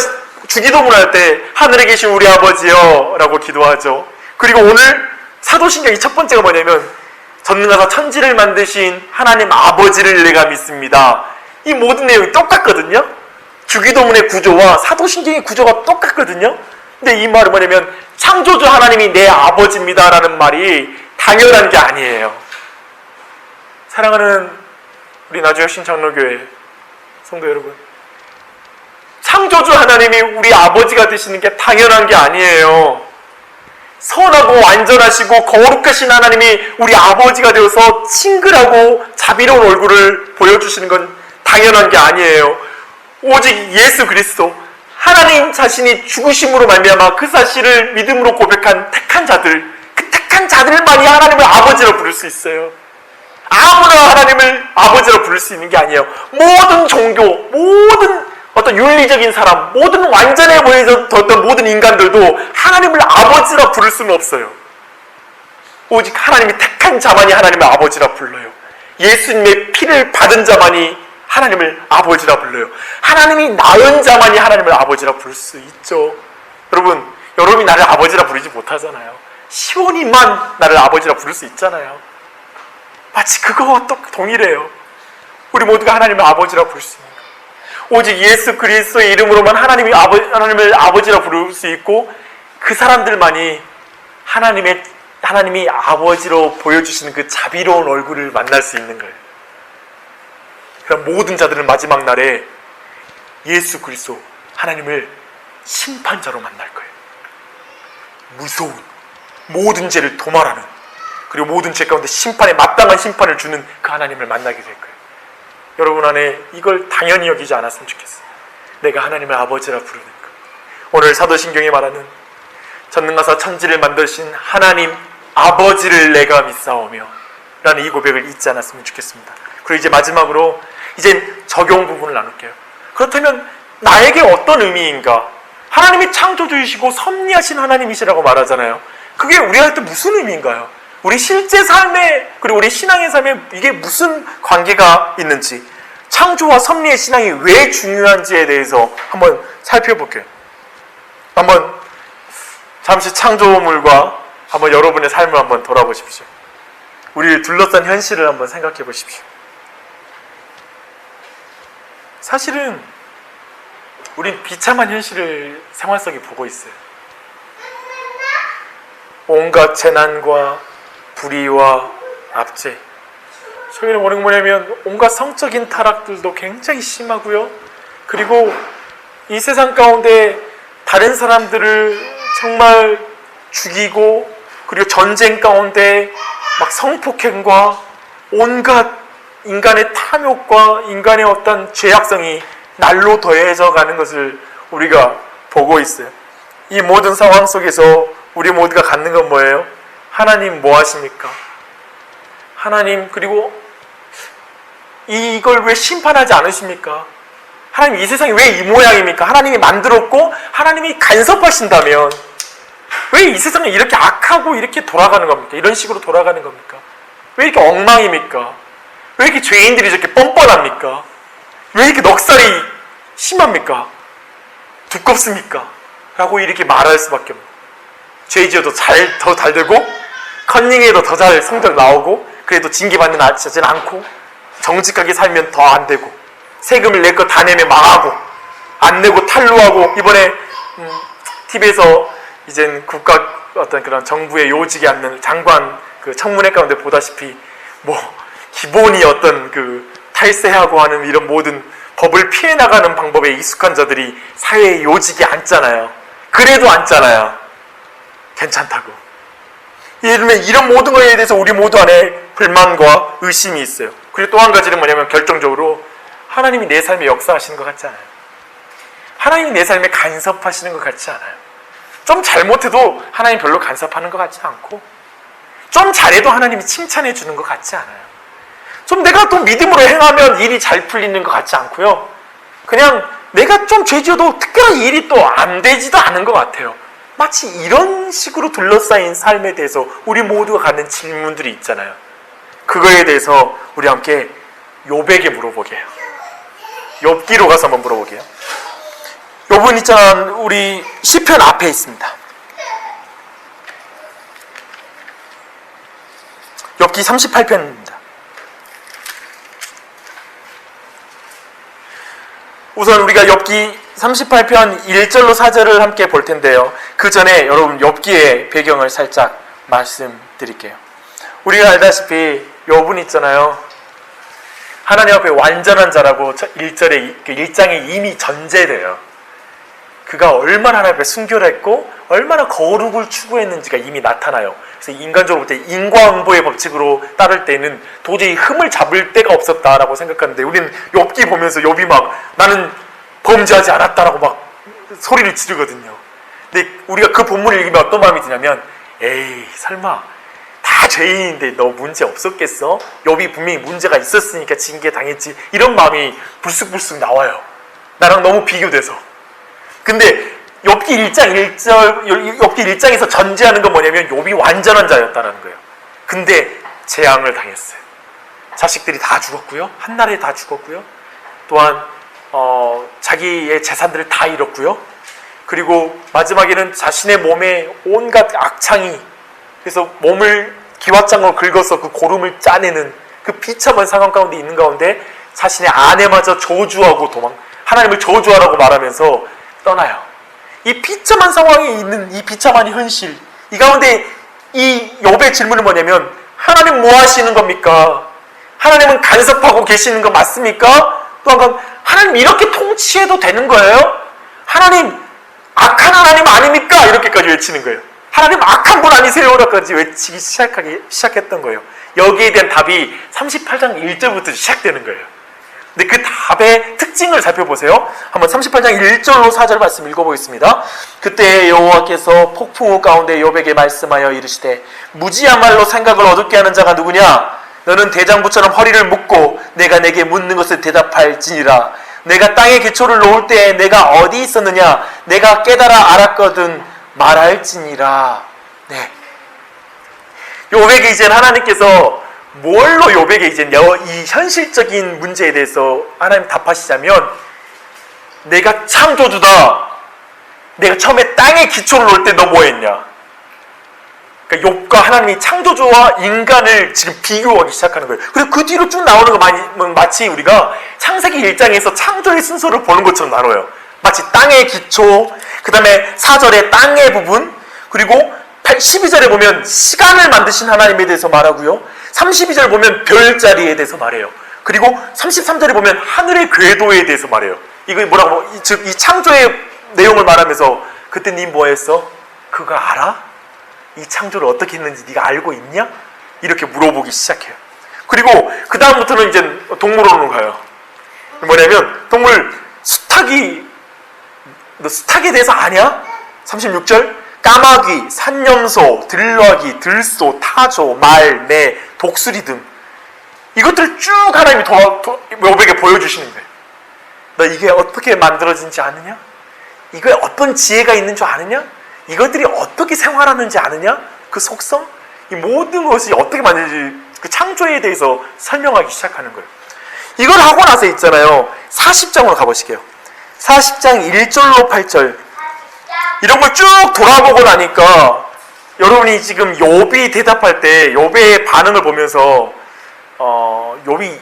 주기도문 할 때 하늘에 계신 우리 아버지여 라고 기도하죠. 그리고 오늘 사도신경이 첫 번째가 뭐냐면 전능하사 천지를 만드신 하나님 아버지를 내가 믿습니다. 이 모든 내용이 똑같거든요. 주기도문의 구조와 사도신경의 구조가 똑같거든요. 근데 이 말은 뭐냐면 창조주 하나님이 내 아버지입니다 라는 말이 당연한 게 아니에요. 사랑하는 우리 나주혁신 장로교회 성도 여러분, 창조주 하나님이 우리 아버지가 되시는 게 당연한 게 아니에요. 선하고 완전하시고 거룩하신 하나님이 우리 아버지가 되어서 친근하고 자비로운 얼굴을 보여주시는 건 당연한 게 아니에요. 오직 예수 그리스도 하나님 자신이 죽으심으로 말미암아 그 사실을 믿음으로 고백한 택한 자들, 그 택한 자들만이 하나님을 아버지로 부를 수 있어요. 아무나 하나님을 아버지로 부를 수 있는 게 아니에요. 모든 종교, 모든 어떤 윤리적인 사람, 모든 완전해 보여졌던 모든 인간들도 하나님을 아버지라 부를 수는 없어요. 오직 하나님이 택한 자만이 하나님을 아버지라 불러요. 예수님의 피를 받은 자만이 하나님을 아버지라 불러요. 하나님이 낳은 자만이 하나님을 아버지라 부를 수 있죠. 여러분이 나를 아버지라 부르지 못하잖아요. 시온이만 나를 아버지라 부를 수 있잖아요. 마치 그거와 또 동일해요. 우리 모두가 하나님을 아버지라 부를 수 있는 거예요. 오직 예수 그리스도의 이름으로만 하나님을 아버지라 부를 수 있고 그 사람들만이 하나님의 하나님이 아버지로 보여주시는 그 자비로운 얼굴을 만날 수 있는 거예요. 그럼 모든 자들은 마지막 날에 예수 그리스도 하나님을 심판자로 만날 거예요. 무서운 모든 죄를 도말하는, 그리고 모든 죄 가운데 심판에 마땅한 심판을 주는 그 하나님을 만나게 될 거예요. 여러분 안에 이걸 당연히 여기지 않았으면 좋겠어요. 내가 하나님을 아버지라 부르는 것. 오늘 사도신경이 말하는 전능하사 천지를 만드신 하나님 아버지를 내가 믿사오며 라는 이 고백을 잊지 않았으면 좋겠습니다. 그리고 이제 마지막으로 이제 적용 부분을 나눌게요. 그렇다면 나에게 어떤 의미인가? 하나님이 창조주이시고 섭리하신 하나님이시라고 말하잖아요. 그게 우리한테 무슨 의미인가요? 우리 실제 삶에, 그리고 우리 신앙의 삶에 이게 무슨 관계가 있는지, 창조와 섭리의 신앙이 왜 중요한지에 대해서 한번 살펴볼게요. 한번 잠시 창조물과 한번 여러분의 삶을 한번 돌아보십시오. 우리를 둘러싼 현실을 한번 생각해 보십시오. 사실은 우린 비참한 현실을 생활 속에 보고 있어요. 온갖 재난과 불의와 압제. 저희는 뭐냐면 온갖 성적인 타락들도 굉장히 심하고요. 그리고 이 세상 가운데 다른 사람들을 정말 죽이고, 그리고 전쟁 가운데 막 성폭행과 온갖 인간의 탐욕과 인간의 어떤 죄악성이 날로 더해져 가는 것을 우리가 보고 있어요. 이 모든 상황 속에서 우리 모두가 갖는 건 뭐예요? 하나님 뭐 하십니까? 하나님, 그리고 이걸 왜 심판하지 않으십니까? 하나님 이 세상이 왜 이 모양입니까? 하나님이 만들었고 하나님이 간섭하신다면 왜 이 세상이 이렇게 악하고 이렇게 돌아가는 겁니까? 이런 식으로 돌아가는 겁니까? 왜 이렇게 엉망입니까? 왜 이렇게 죄인들이 이렇게 뻔뻔합니까? 왜 이렇게 넉살이 심합니까? 두껍습니까? 라고 이렇게 말할 수밖에 없는, 죄 지어도 더 잘 되고 컨닝해도 더 잘 성적 나오고, 그래도 징계받는 자진 않고, 정직하게 살면 더 안 되고, 세금을 낼 거 다 내면 망하고, 안 내고 탈루하고, 이번에 TV에서 이젠 국가 어떤 그런 정부의 요직에 앉는 장관 그 청문회 가운데 보다시피 뭐 기본이 어떤 그 탈세하고 하는 이런 모든 법을 피해 나가는 방법에 익숙한 자들이 사회의 요직에 앉잖아요. 그래도 앉잖아요. 괜찮다고. 이런 모든 것에 대해서 우리 모두 안에 불만과 의심이 있어요. 그리고 또 한 가지는 뭐냐면 결정적으로 하나님이 내 삶에 역사하시는 것 같지 않아요. 하나님이 내 삶에 간섭하시는 것 같지 않아요. 좀 잘못해도 하나님 별로 간섭하는 것 같지 않고, 좀 잘해도 하나님이 칭찬해 주는 것 같지 않아요. 좀 내가 또 믿음으로 행하면 일이 잘 풀리는 것 같지 않고요. 그냥 내가 좀 죄 지어도 특별한 일이 또 안 되지도 않은 것 같아요. 마치 이런 식으로 둘러싸인 삶에 대해서 우리 모두가 갖는 질문들이 있잖아요. 그거에 대해서 우리 함께 욥에게 물어보게요. 욥기로 가서 한번 물어보게요. 욥은 있잖아, 우리 시편 앞에 있습니다. 욥기 38편입니다. 우선 우리가 욥기 38편 1절로 4절을 함께 볼 텐데요. 그 전에 여러분 욥기의 배경을 살짝 말씀드릴게요. 우리가 알다시피 욥은 있잖아요, 하나님 앞에 완전한 자라고 1장에 이미 전제돼요. 그가 얼마나 하나님 앞에 순결했고 얼마나 거룩을 추구했는지가 이미 나타나요. 그래서 인간적으로 볼 때 인과응보의 법칙으로 따를 때는 도저히 흠을 잡을 데가 없었다라고 생각하는데, 우리는 욥기 보면서 욥이 막 나는 범죄하지 않았다라고 막 소리를 지르거든요. 근데 우리가 그 본문을 읽으면 어떤 마음이 드냐면, 에이 설마 다 죄인인데 너 문제 없었겠어? 욥이 분명히 문제가 있었으니까 징계 당했지, 이런 마음이 불쑥불쑥 나와요. 나랑 너무 비교돼서. 근데 욥기 1장 1절, 욥기 1장에서 전제하는 건 뭐냐면 욥이 완전한 자였다라는 거예요. 근데 재앙을 당했어요. 자식들이 다 죽었고요, 한나라에 다 죽었고요, 또한 자기의 재산들을 다 잃었고요, 그리고 마지막에는 자신의 몸에 온갖 악창이, 그래서 몸을 기왓장으로 긁어서 그 고름을 짜내는 그 비참한 상황 가운데 있는 가운데 자신의 아내마저 저주하고 하나님을 저주하라고 말하면서 떠나요. 이 비참한 상황에 있는 이 비참한 현실, 이 가운데 이 욥의 질문은 뭐냐면 하나님 뭐 하시는 겁니까? 하나님은 간섭하고 계시는 거 맞습니까? 또 한 건 하나님 이렇게 통치해도 되는 거예요? 하나님 악한 하나님 아닙니까? 이렇게까지 외치는 거예요. 하나님 악한 분 아니세요? 라까지 외치기 시작했던 거예요. 여기에 대한 답이 38장 1절부터 시작되는 거예요. 근데 그 답의 특징을 살펴보세요. 한번 38장 1절로 4절 말씀 읽어보겠습니다. 그때 여호와께서 폭풍우 가운데 욥에게 말씀하여 이르시되 무지한 말로 생각을 어둡게 하는 자가 누구냐? 너는 대장부처럼 허리를 묶고 내가 내게 묻는 것을 대답할지니라. 내가 땅에 기초를 놓을 때에 내가 어디 있었느냐? 내가 깨달아 알았거든 말할지니라. 네. 욥에게 이제 하나님께서 뭘로 욥에게 이제 이 현실적인 문제에 대해서 하나님 답하시자면 내가 창조주다. 내가 처음에 땅에 기초를 놓을 때 너 뭐 했냐? 그러니까 욥과 하나님이 창조주와 인간을 지금 비교하기 시작하는 거예요. 그리고 그 뒤로 쭉 나오는 거 마치 우리가 창세기 1장에서 창조의 순서를 보는 것처럼 나눠요. 마치 땅의 기초, 그 다음에 4절에 땅의 부분, 그리고 12절에 보면 시간을 만드신 하나님에 대해서 말하고요. 32절 보면 별자리에 대해서 말해요. 그리고 33절에 보면 하늘의 궤도에 대해서 말해요. 이거 뭐라고, 즉 이 창조의 내용을 말하면서 그때 니 뭐 했어? 그거 알아? 이 창조를 어떻게 했는지 네가 알고 있냐? 이렇게 물어보기 시작해요. 그리고 그 다음부터는 이제 동물원으로 가요. 뭐냐면 동물 수탉이, 너 수탉에 대해서 아냐? 36절 까마귀, 산염소, 들러기, 들소, 타조, 말, 매, 독수리 등 이것들을 쭉 하나님이 욥에게 보여주시는 거예요. 너 이게 어떻게 만들어진지 아느냐? 이거에 어떤 지혜가 있는 줄 아느냐? 이것들이 어떻게 생활하는지 아느냐? 그 속성? 이 모든 것이 어떻게 만드는지 그 창조에 대해서 설명하기 시작하는 거예요. 이걸 하고 나서 있잖아요. 40장으로 가보실게요. 40장 1절로 8절 이런 걸 쭉 돌아보고 나니까 여러분이 지금 욥이 대답할 때 욥의 반응을 보면서 욥이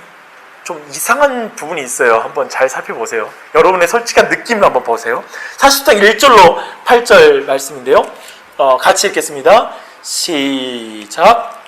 좀 이상한 부분이 있어요. 한번 잘 살펴보세요. 여러분의 솔직한 느낌을 한번 보세요. 40장 1절로 8절 말씀인데요. 같이 읽겠습니다. 시작.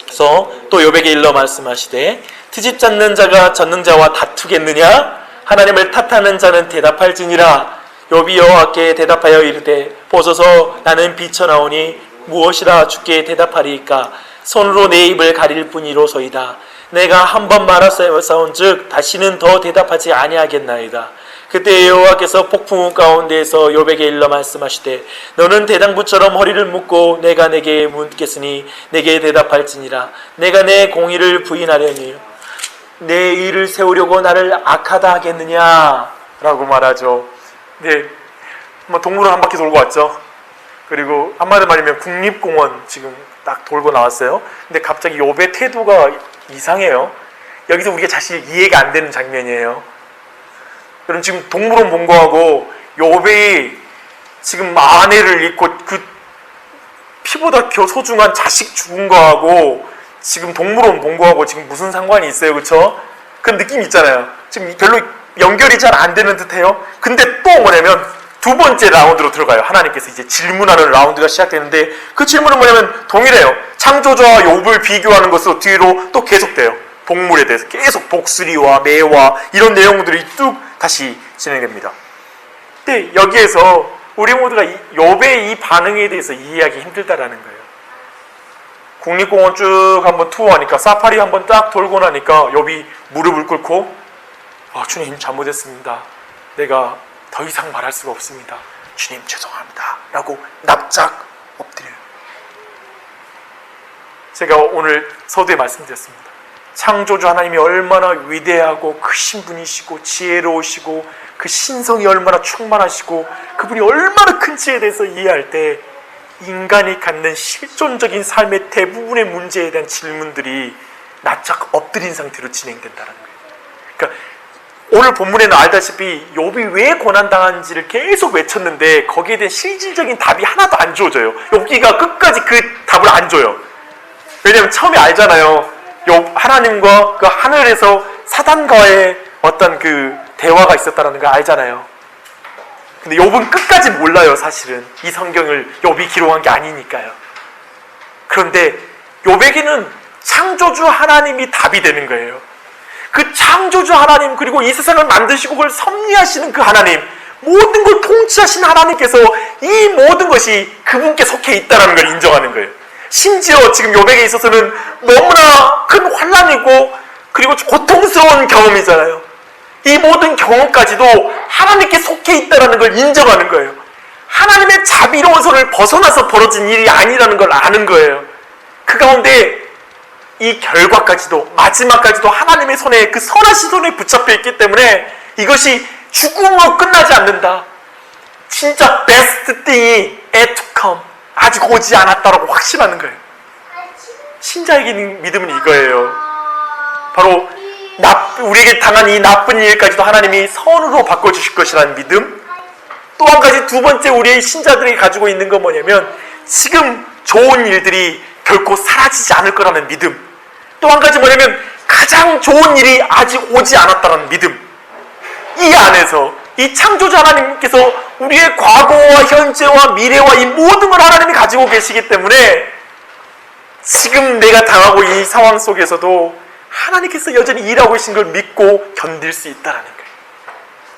그래서 또 욥에게 일러 말씀하시되 트집 잡는 자가 전능자와 다투겠느냐? 하나님을 탓하는 자는 대답할지니라. 욥이 여호와께 대답하여 이르되 보소서 나는 비쳐나오니 무엇이라 주께 대답하리이까? 손으로 내 입을 가릴 뿐이로소이다. 내가 한 번 말하사온즉 다시는 더 대답하지 아니하겠나이다. 그때 여호와께서 폭풍우 가운데에서 욥에게 일러 말씀하시되 너는 대장부처럼 허리를 묶고 내가 내게 묻겠으니 내게 대답할지니라. 내가 내 공의를 부인하려니 내 의를 세우려고 나를 악하다 하겠느냐? 라고 말하죠. 네, 한번 동물원 한 바퀴 돌고 왔죠. 그리고 한마디로 말하면 국립공원 지금 딱 돌고 나왔어요. 근데 갑자기 욥의 태도가 이상해요. 여기서 우리가 사실 이해가 안 되는 장면이에요. 여러분 지금 동물원 본 거하고 욥이 지금 아내를 잃고 그 피보다 소중한 자식 죽은 거하고 지금 동물원 본 거하고 지금 무슨 상관이 있어요, 그렇죠? 그런 느낌 있잖아요. 지금 별로 연결이 잘 안 되는 듯해요. 근데 또 뭐냐면 두 번째 라운드로 들어가요. 하나님께서 이제 질문하는 라운드가 시작되는데 그 질문은 뭐냐면 동일해요. 창조주와 욥을 비교하는 것으로 뒤로 또 계속돼요. 동물에 대해서 계속 독수리와 매와 이런 내용들이 쭉 다시 진행됩니다. 근데 여기에서 우리 모두가 욥의 이 반응에 대해서 이해하기 힘들다라는 거예요. 국립공원 쭉 한번 투어하니까 사파리 한번 딱 돌고 나니까 욥이 무릎을 꿇고 주님 잘못했습니다. 내가 더 이상 말할 수가 없습니다. 주님 죄송합니다. 라고 납작 엎드려요. 제가 오늘 서두에 말씀드렸습니다. 창조주 하나님이 얼마나 위대하고 크신 분이시고 지혜로우시고 그 신성이 얼마나 충만하시고 그분이 얼마나 큰 지혜에 대해서 이해할 때 인간이 갖는 실존적인 삶의 대부분의 문제에 대한 질문들이 납작 엎드린 상태로 진행된다는 거예요. 그러니까 오늘 본문에는 알다시피 욥이 왜 고난당한지를 계속 외쳤는데 거기에 대한 실질적인 답이 하나도 안 주어져요. 욥기가 끝까지 그 답을 안 줘요. 왜냐하면 처음에 알잖아요. 욥 하나님과 그 하늘에서 사단과의 어떤 그 대화가 있었다는 걸 알잖아요. 근데 욥은 끝까지 몰라요. 사실은 이 성경을 욥이 기록한 게 아니니까요. 그런데 욥에게는 창조주 하나님이 답이 되는 거예요. 그 창조주 하나님, 그리고 이 세상을 만드시고 그걸 섭리하시는 그 하나님, 모든 걸 통치하신 하나님께서 이 모든 것이 그분께 속해 있다는 걸 인정하는 거예요. 심지어 지금 욥에게 있어서는 너무나 큰 환난이고 그리고 고통스러운 경험이잖아요. 이 모든 경험까지도 하나님께 속해 있다는 걸 인정하는 거예요. 하나님의 자비로운 손을 벗어나서 벌어진 일이 아니라는 걸 아는 거예요. 그 가운데 이 결과까지도, 마지막까지도 하나님의 손에, 그 선하신 손에 붙잡혀 있기 때문에 이것이 죽음으로 끝나지 않는다. 진짜 베스트 thing이 yet to come, 아직 오지 않았다라고 확신하는 거예요. 신자에게 믿음은 이거예요. 바로 우리에게 당한 이 나쁜 일까지도 하나님이 선으로 바꿔주실 것이라는 믿음. 또 한 가지, 두 번째 우리의 신자들이 가지고 있는 건 뭐냐면 지금 좋은 일들이 결코 사라지지 않을 거라는 믿음. 또 한 가지 뭐냐면 가장 좋은 일이 아직 오지 않았다는 믿음. 이 안에서 이 창조자 하나님께서 우리의 과거와 현재와 미래와 이 모든 걸 하나님이 가지고 계시기 때문에 지금 내가 당하고 이 상황 속에서도 하나님께서 여전히 일하고 계신 걸 믿고 견딜 수 있다는 거예요.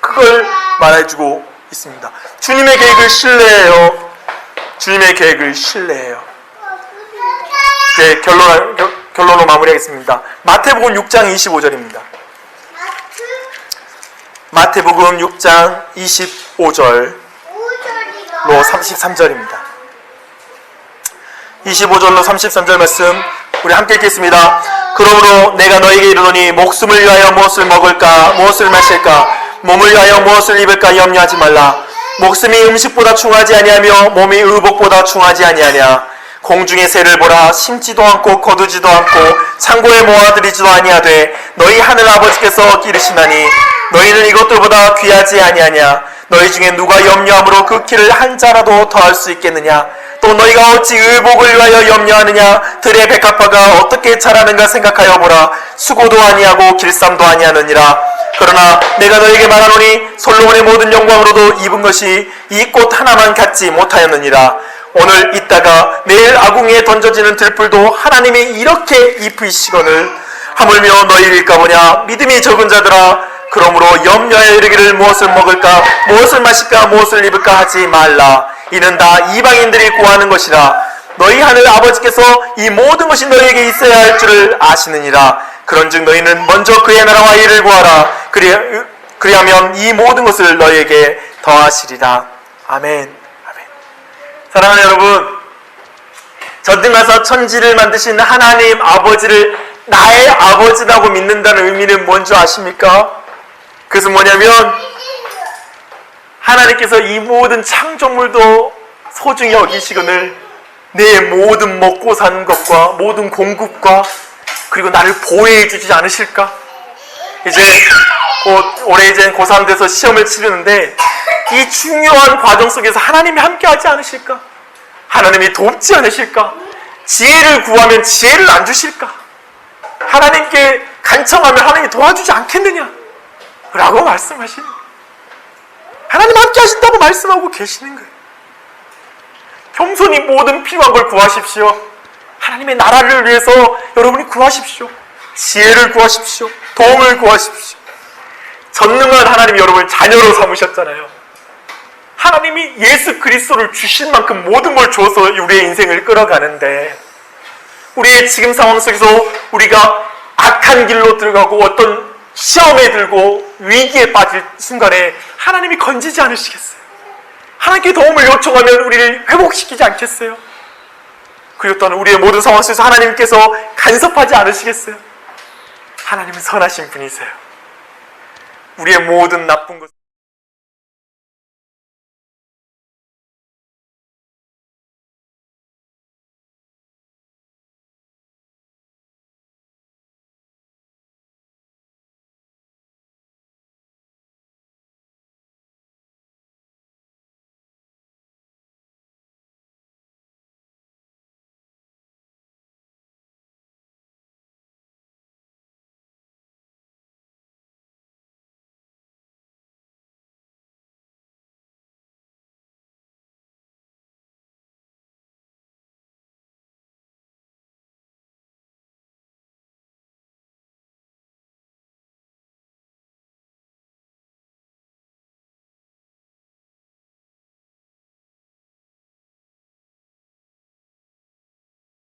그걸 말해주고 있습니다. 주님의 계획을 신뢰해요. 주님의 계획을 신뢰해요. 이제 결론으로 마무리하겠습니다. 마태복음 6장 25절입니다. 마태복음 6장 25절로 33절입니다. 25절로 33절 말씀 우리 함께 읽겠습니다. 그러므로 내가 너에게 이르노니 목숨을 위하여 무엇을 먹을까 무엇을 마실까 몸을 위하여 무엇을 입을까 염려하지 말라. 목숨이 음식보다 충하지 아니하며 몸이 의복보다 충하지 아니하냐. 공중의 새를 보라. 심지도 않고 거두지도 않고 창고에 모아들이지도 아니하되 너희 하늘 아버지께서 기르시나니 너희는 이것들보다 귀하지 아니하냐. 너희 중에 누가 염려함으로 그 키를 한 자라도 더할 수 있겠느냐. 또 너희가 어찌 의복을 위하여 염려하느냐. 들의 백합화가 어떻게 자라는가 생각하여 보라. 수고도 아니하고 길쌈도 아니하느니라. 그러나 내가 너에게 말하노니 솔로몬의 모든 영광으로도 입은 것이 이 꽃 하나만 갖지 못하였느니라. 오늘 있다가 내일 아궁이에 던져지는 들풀도 하나님이 이렇게 입히시거늘 하물며 너희일까 보냐. 믿음이 적은 자들아, 그러므로 염려에 이르기를 무엇을 먹을까 무엇을 마실까 무엇을 입을까 하지 말라. 이는 다 이방인들이 구하는 것이라. 너희 하늘 아버지께서 이 모든 것이 너희에게 있어야 할 줄을 아시느니라. 그런즉 너희는 먼저 그의 나라와 이를 구하라. 그리하면 이 모든 것을 너희에게 더하시리라. 아멘. 사랑하는 여러분, 전등가서 천지를 만드신 하나님 아버지를 나의 아버지라고 믿는다는 의미는 뭔지 아십니까? 그것은 뭐냐면 하나님께서 이 모든 창조물도 소중히 여기시거늘 내 모든 먹고 사는 것과 모든 공급과 그리고 나를 보호해 주지 않으실까? 이제 올해 이제 고3 돼서 시험을 치르는데 이 중요한 과정 속에서 하나님이 함께 하지 않으실까? 하나님이 돕지 않으실까? 지혜를 구하면 지혜를 안 주실까? 하나님께 간청하면 하나님이 도와주지 않겠느냐? 라고 말씀하시는 거예요. 하나님 함께 하신다고 말씀하고 계시는 거예요. 겸손히 모든 필요한 걸 구하십시오. 하나님의 나라를 위해서 여러분이 구하십시오. 지혜를 구하십시오. 도움을 구하십시오. 전능한 하나님이 여러분을 자녀로 삼으셨잖아요. 하나님이 예수 그리스도를 주신 만큼 모든 걸 줘서 우리의 인생을 끌어가는데 우리의 지금 상황 속에서 우리가 악한 길로 들어가고 어떤 시험에 들고 위기에 빠질 순간에 하나님이 건지지 않으시겠어요? 하나님께 도움을 요청하면 우리를 회복시키지 않겠어요? 그리고 또한 우리의 모든 상황 속에서 하나님께서 간섭하지 않으시겠어요? 하나님은 선하신 분이세요. 우리의 모든 나쁜 것